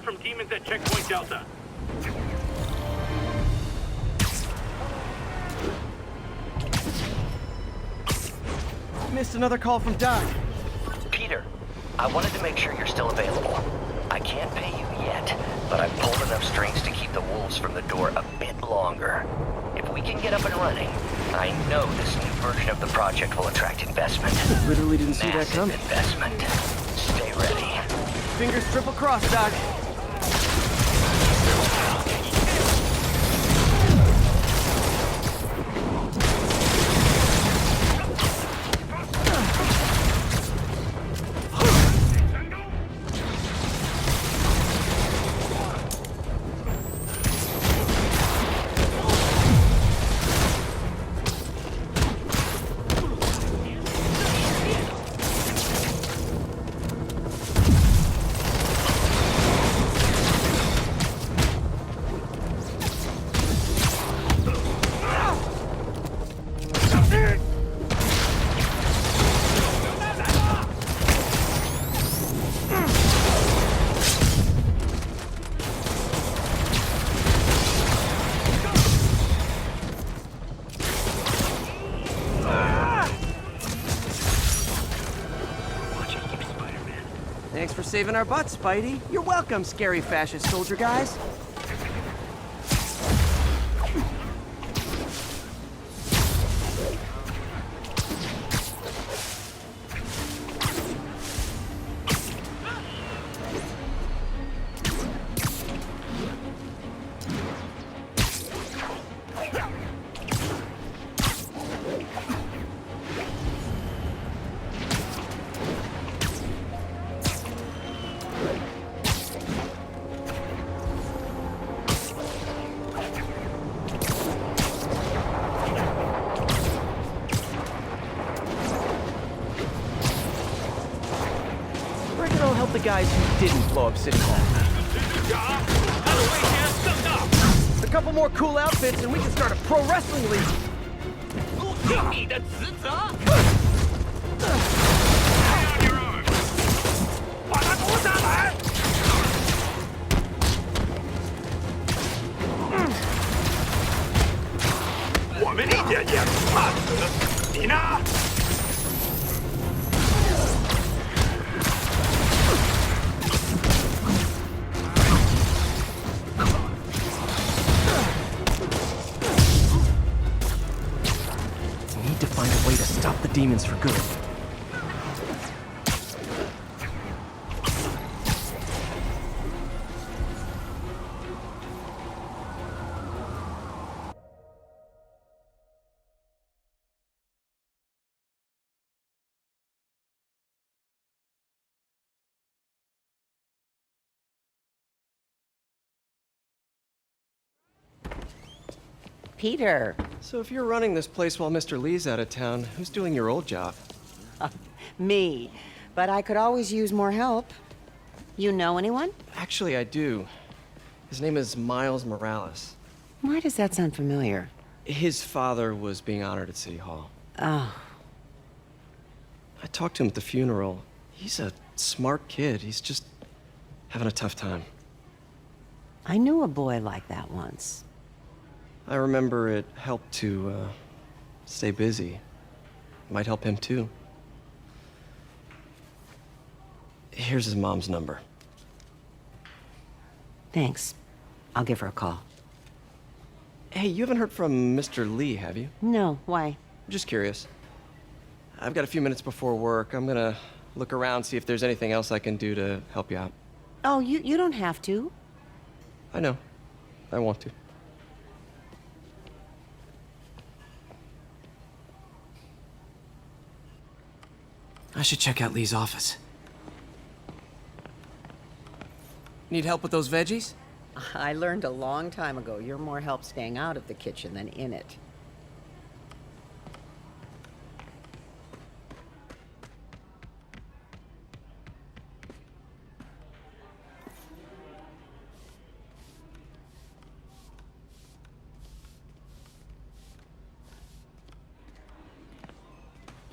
fire from demons at Checkpoint Delta. Missed another call from Doc. Peter, I wanted to make sure you're still available. I can't pay you yet, but I've pulled enough strings to keep the wolves from the door a bit longer. If we can get up and running, I know this new version of the project will attract investment. Literally didn't see that coming. Investment. Stay ready. Fingers triple crossed, Doc. Thanks for saving our butts, Spidey. You're welcome, scary fascist soldier guys. I'll help the guys who didn't blow up City Hall. A couple more cool outfits and we can start a pro wrestling league. Find a way to stop the demons for good. Peter. So if you're running this place while Mr. Lee's out of town, who's doing your old job? Me. But I could always use more help. You know anyone? Actually, I do. His name is Miles Morales. Why does that sound familiar? His father was being honored at City Hall. Oh. I talked to him at the funeral. He's a smart kid. He's just having a tough time. I knew a boy like that once. I remember it helped to stay busy. Might help him too. Here's his mom's number. Thanks. I'll give her a call. Hey, you haven't heard from Mr. Lee, have you? No, why? Just curious. I've got a few minutes before work. I'm gonna look around, see if there's anything else I can do to help you out. Oh, you don't have to. I know. I want to. I should check out Lee's office. Need help with those veggies? I learned a long time ago you're more help staying out of the kitchen than in it.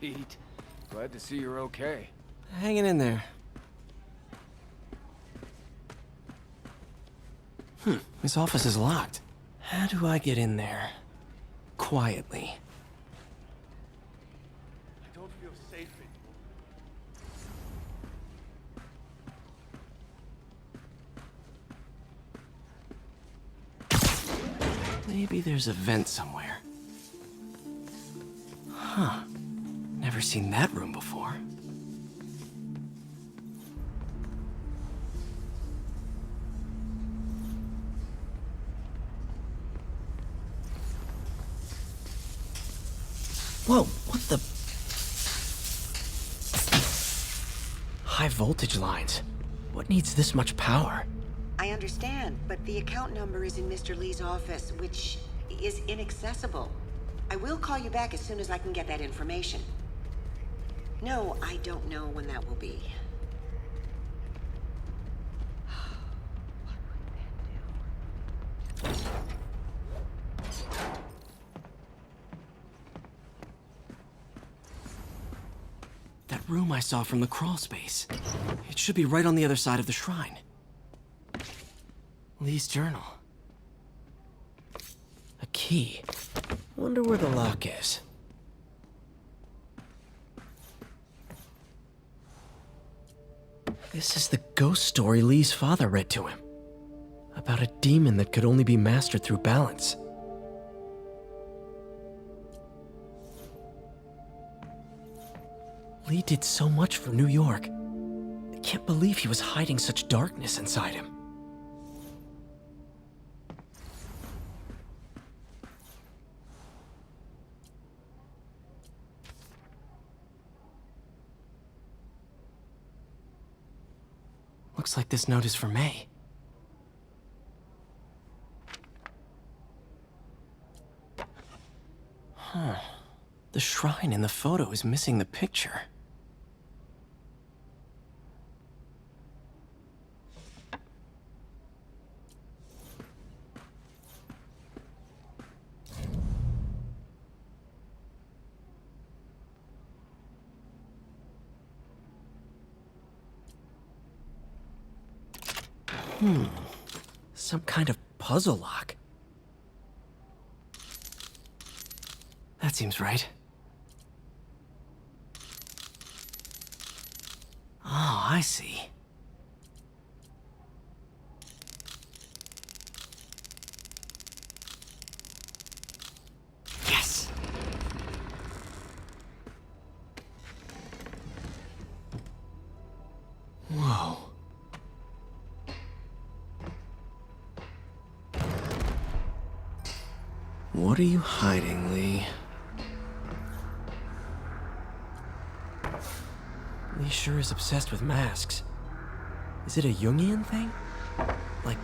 Pete, glad to see you're okay. Hanging in there. His office is locked. How do I get in there? Quietly. I don't feel safe anymore. Maybe there's a vent somewhere. Huh. Never seen that room before. Whoa, what the? High voltage lines. What needs this much power? I understand, but the account number is in Mr. Lee's office, which is inaccessible. I will call you back as soon as I can get that information. No, I don't know when that will be. That room I saw from the crawl space. It should be right on the other side of the shrine. Lee's journal. A key. Wonder where the lock is. This is the ghost story Lee's father read to him. About a demon that could only be mastered through balance. Lee did so much for New York. I can't believe he was hiding such darkness inside him. Looks like this note is for May. Huh. The shrine in the photo is missing the picture. Some kind of puzzle lock. That seems right. Oh, I see. Yes! Whoa. What are you hiding, Lee? Lee sure is obsessed with masks. Is it a Jungian thing? Like,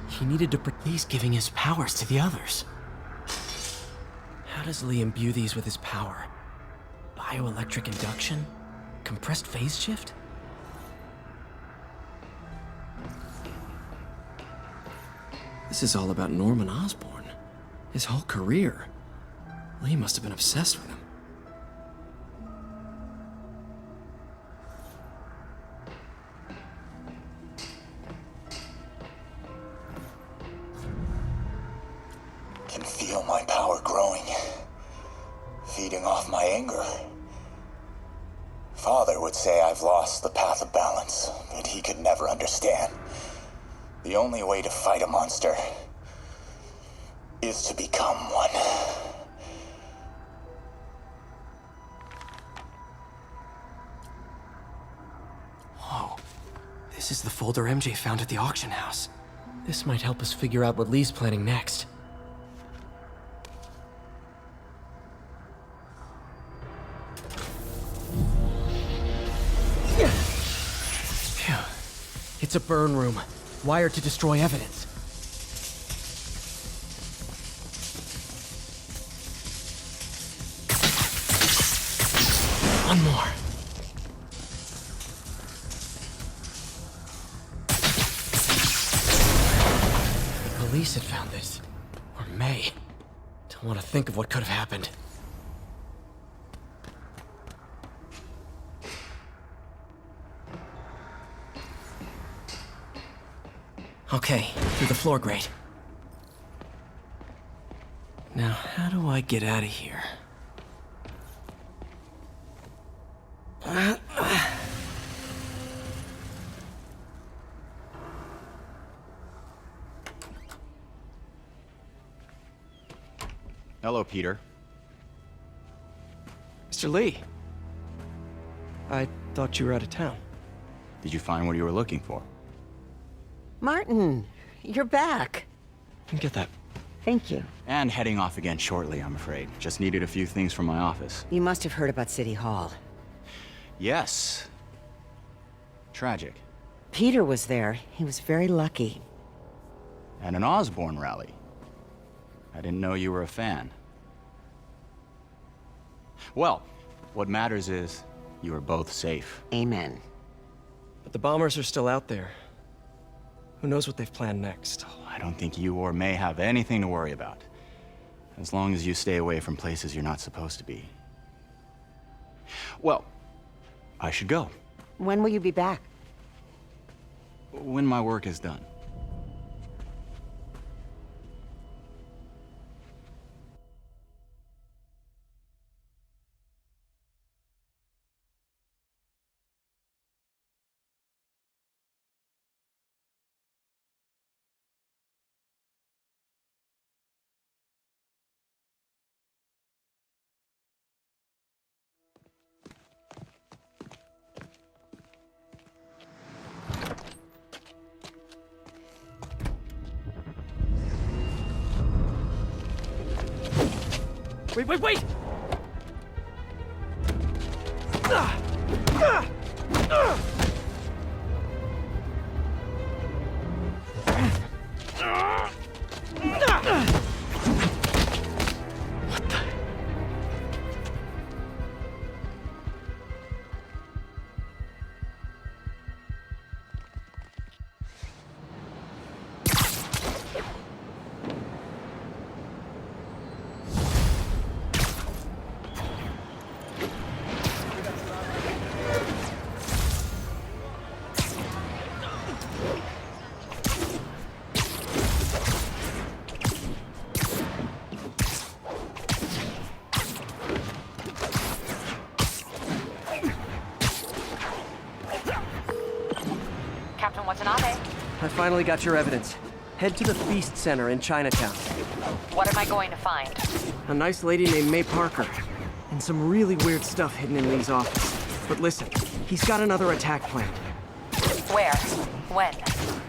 he needed to He's giving his powers to the others. How does Lee imbue these with his power? Bioelectric induction? Compressed phase shift? This is all about Norman Osborn. His whole career. Lee must have been obsessed with him. Can feel my power growing, feeding off my anger. Father would say I've lost the path of balance, but he could never understand. The only way to fight a monster is to become one. Whoa. This is the folder MJ found at the auction house. This might help us figure out what Lee's planning next. Phew. It's a burn room, wired to destroy evidence. One more. The police had found this. Or May. Don't want to think of what could have happened. Okay, through the floor grate. Now, how do I get out of here? Hello, Peter. Mr. Lee. I thought you were out of town. Did you find what you were looking for? Martin, you're back. Get that. Thank you. And heading off again shortly, I'm afraid. Just needed a few things from my office. You must have heard about City Hall. Yes. Tragic. Peter was there. He was very lucky. And an Osborn rally. I didn't know you were a fan. Well, what matters is you are both safe. Amen. But the bombers are still out there. Who knows what they've planned next? I don't think you or May have anything to worry about. As long as you stay away from places you're not supposed to be. Well, I should go. When will you be back? When my work is done. Wait! Captain Watanabe. I finally got your evidence. Head to the F.E.A.S.T Center in Chinatown. What am I going to find? A nice lady named May Parker. And some really weird stuff hidden in Lee's office. But listen, he's got another attack planned. Where? When?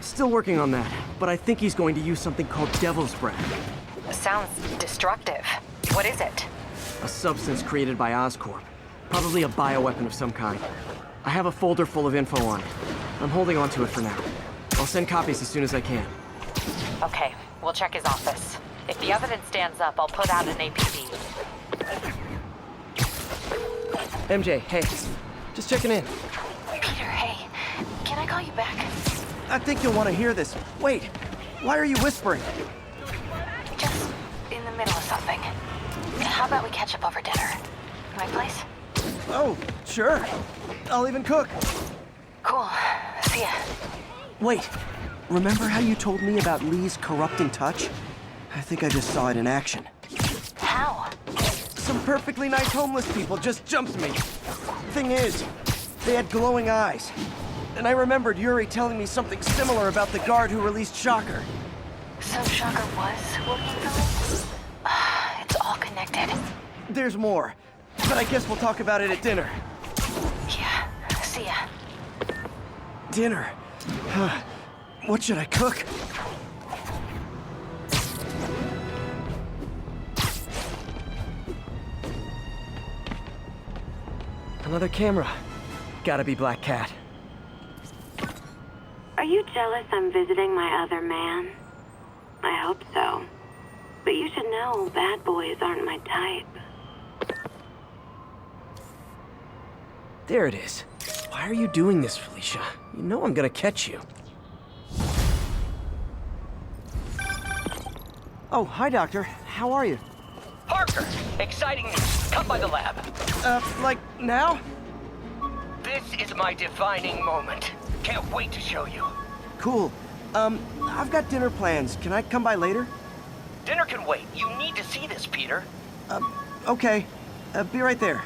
Still working on that, but I think he's going to use something called Devil's Breath. Sounds destructive. What is it? A substance created by Oscorp. Probably a bioweapon of some kind. I have a folder full of info on it. I'm holding on to it for now. I'll send copies as soon as I can. Okay, we'll check his office. If the evidence stands up, I'll put out an APB. MJ, hey. Just checking in. Peter, hey. Can I call you back? I think you'll want to hear this. Wait, why are you whispering? Just in the middle of something. How about we catch up over dinner? My place? Oh, sure. I'll even cook. Cool. See ya. Wait, remember how you told me about Lee's corrupting touch? I think I just saw it in action. How? Some perfectly nice homeless people just jumped me. Thing is, they had glowing eyes. And I remembered Yuri telling me something similar about the guard who released Shocker. So Shocker was working for me? It's all connected. There's more, but I guess we'll talk about it at dinner. Yeah. See ya. Dinner? What should I cook? Another camera. Gotta be Black Cat. Are you jealous I'm visiting my other man? I hope so. But you should know bad boys aren't my type. There it is. Why are you doing this, Felicia? You know I'm gonna catch you. Oh, hi, Doctor. How are you? Parker, exciting news. Come by the lab. Like, now? This is my defining moment. Can't wait to show you. Cool. I've got dinner plans. Can I come by later? Dinner can wait. You need to see this, Peter. Okay. Be right there.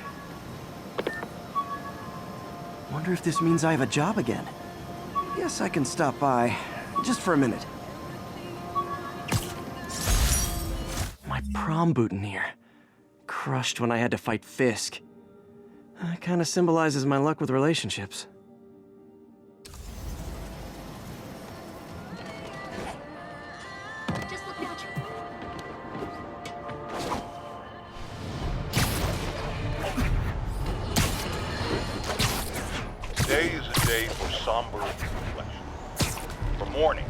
Wonder if this means I have a job again. Guess I can stop by, just for a minute. My prom boutonniere. Crushed when I had to fight Fisk. Kinda symbolizes my luck with relationships. Just look at you. Today is a day for somber reflection, for mourning,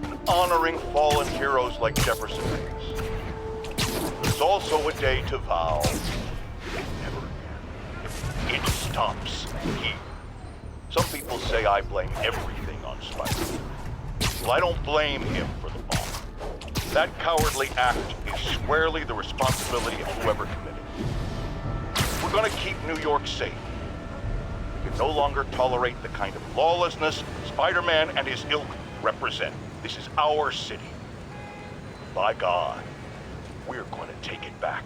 and honoring fallen heroes like Jefferson Davis. It's also a day to vow never again. It stops here. Some people say I blame everything on Spider-Man. Well, I don't blame him for the bomb. That cowardly act is squarely the responsibility of whoever committed it. We're gonna keep New York safe. We can no longer tolerate the kind of lawlessness Spider-Man and his ilk represent. This is our city. By God, we're going to take it back.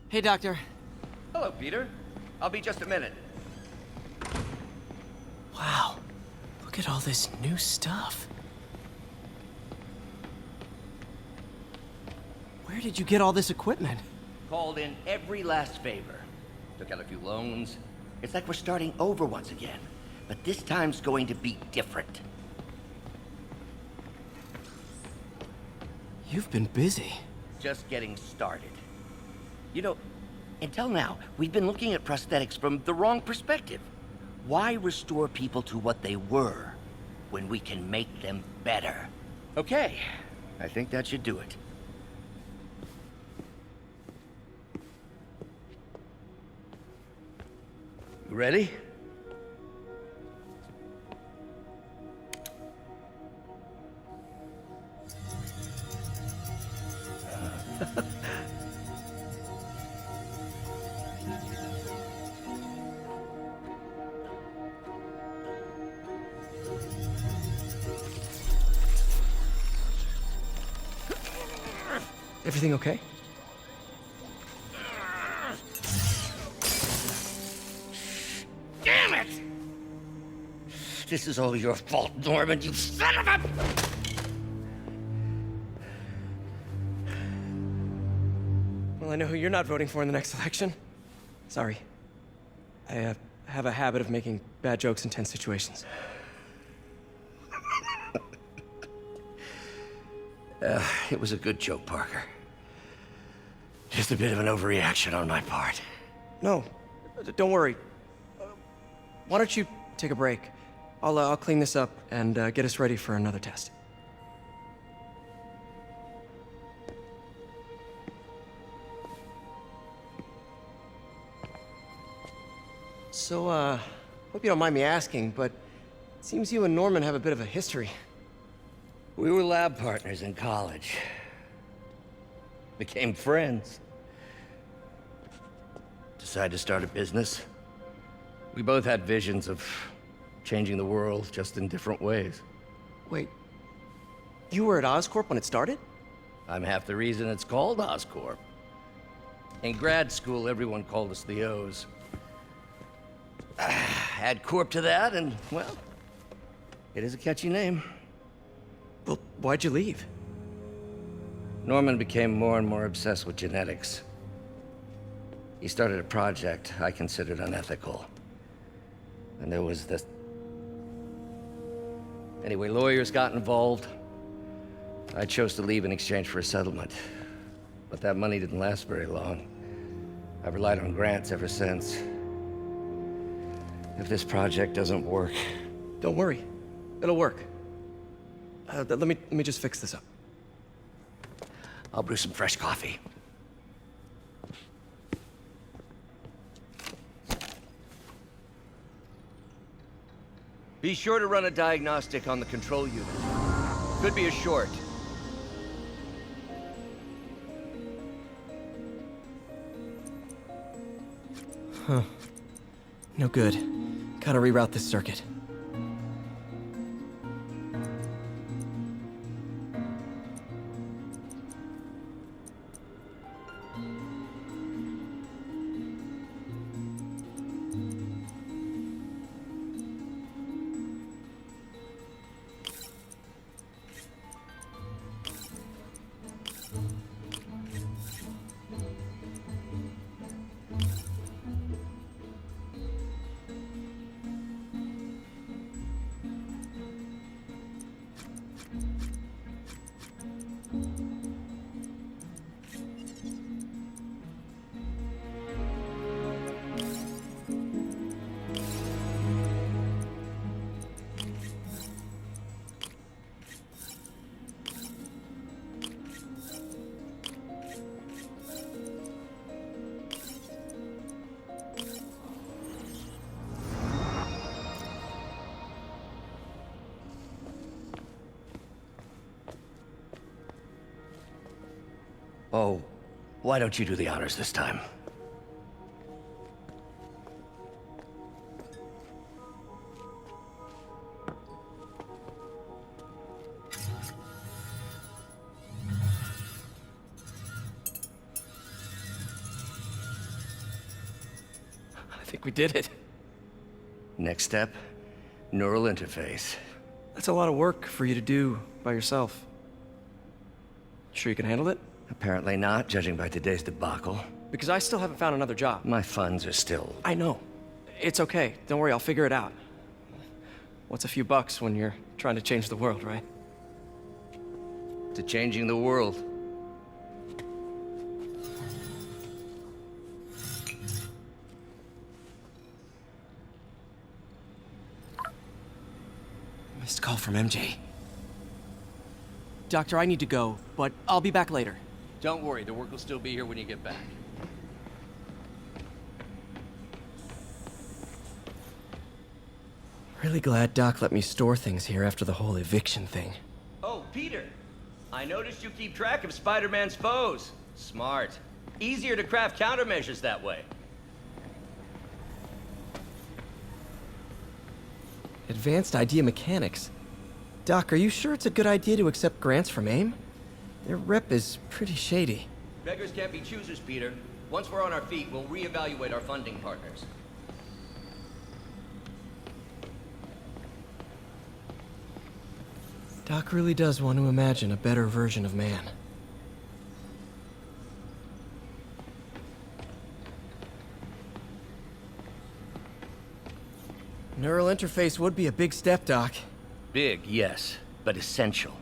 Hey, Doctor. Hello, Peter. I'll be just a minute. Wow. Look at all this new stuff. Where did you get all this equipment? Called in every last favor. Took out a few loans. It's like we're starting over once again. But this time's going to be different. You've been busy. Just getting started. You know, until now, we've been looking at prosthetics from the wrong perspective. Why restore people to what they were when we can make them better? Okay, I think that should do it. You ready? Everything okay? Damn it! This is all your fault, Norman, you son of a... Well, I know who you're not voting for in the next election. Sorry. I have a habit of making bad jokes in tense situations. It was a good joke, Parker. Just a bit of an overreaction on my part. No, don't worry. Why don't you take a break? I'll clean this up and get us ready for another test. So, hope you don't mind me asking, but it seems you and Norman have a bit of a history. We were lab partners in college. Became friends. Decided to start a business. We both had visions of changing the world, just in different ways. Wait, you were at Oscorp when it started? I'm half the reason it's called Oscorp. In grad school, everyone called us the O's. Add Corp to that, and, well, it is a catchy name. Well, why'd you leave? Norman became more and more obsessed with genetics. He started a project I considered unethical. And there was this... Anyway, lawyers got involved. I chose to leave in exchange for a settlement. But that money didn't last very long. I've relied on grants ever since. if this project doesn't work. Don't worry. It'll work. Let me just fix this up. I'll brew some fresh coffee. Be sure to run a diagnostic on the control unit. Could be a short. Huh. No good. Gotta reroute this circuit. Oh, why don't you do the honors this time? I think we did it. Next step, neural interface. That's a lot of work for you to do by yourself. Sure you can handle it? Apparently not, judging by today's debacle. Because I still haven't found another job. My funds are still... I know. It's okay. Don't worry, I'll figure it out. What's a few bucks when you're trying to change the world, right? To changing the world. Missed call from MJ. Doctor, I need to go, but I'll be back later. Don't worry, the work will still be here when you get back. Really glad Doc let me store things here after the whole eviction thing. Oh, Peter. I noticed you keep track of Spider-Man's foes. Smart. Easier to craft countermeasures that way. Advanced idea mechanics. Doc, are you sure it's a good idea to accept grants from AIM? Their rep is pretty shady. Beggars can't be choosers, Peter. Once we're on our feet, we'll reevaluate our funding partners. Doc really does want to imagine a better version of man. Neural interface would be a big step, Doc. Big, yes, but essential.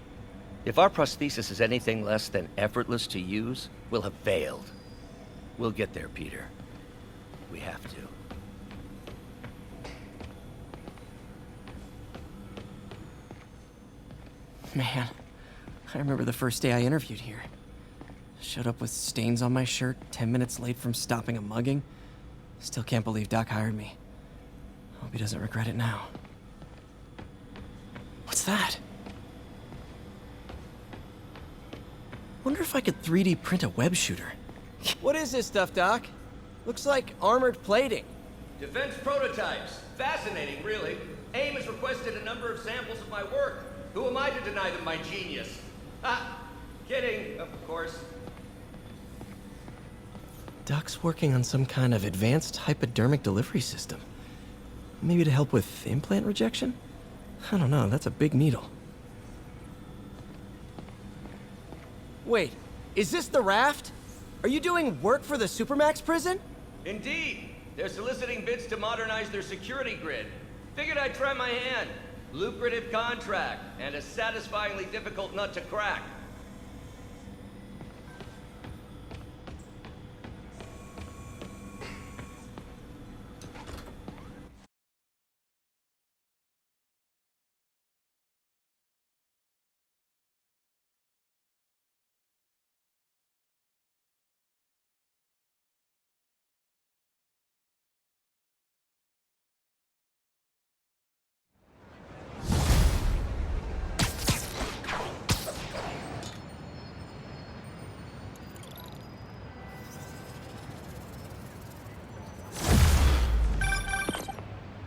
If our prosthesis is anything less than effortless to use, we'll have failed. We'll get there, Peter. We have to. Man, I remember the first day I interviewed here. Showed up with stains on my shirt, 10 minutes late from stopping a mugging. Still can't believe Doc hired me. Hope he doesn't regret it now. What's that? Wonder if I could 3D print a web shooter. What is this stuff, Doc? Looks like armored plating. Defense prototypes. Fascinating, really. AIM has requested a number of samples of my work. Who am I to deny them my genius? Ah, kidding, of course. Doc's working on some kind of advanced hypodermic delivery system. Maybe to help with implant rejection? I don't know, that's a big needle. Wait, is this the raft? Are you doing work for the Supermax prison? Indeed. They're soliciting bids to modernize their security grid. Figured I'd try my hand. Lucrative contract, and a satisfyingly difficult nut to crack.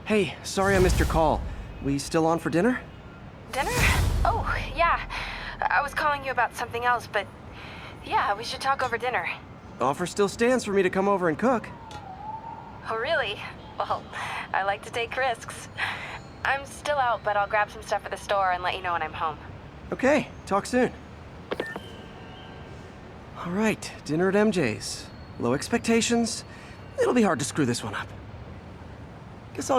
Hey, sorry I missed your call. We still on for dinner? Dinner? Oh, yeah. I was calling you about something else, but yeah, we should talk over dinner. Offer still stands for me to come over and cook. Oh, really? Well, I like to take risks. I'm still out, but I'll grab some stuff at the store and let you know when I'm home. Okay, talk soon. All right, dinner at MJ's. Low expectations. It'll be hard to screw this one up.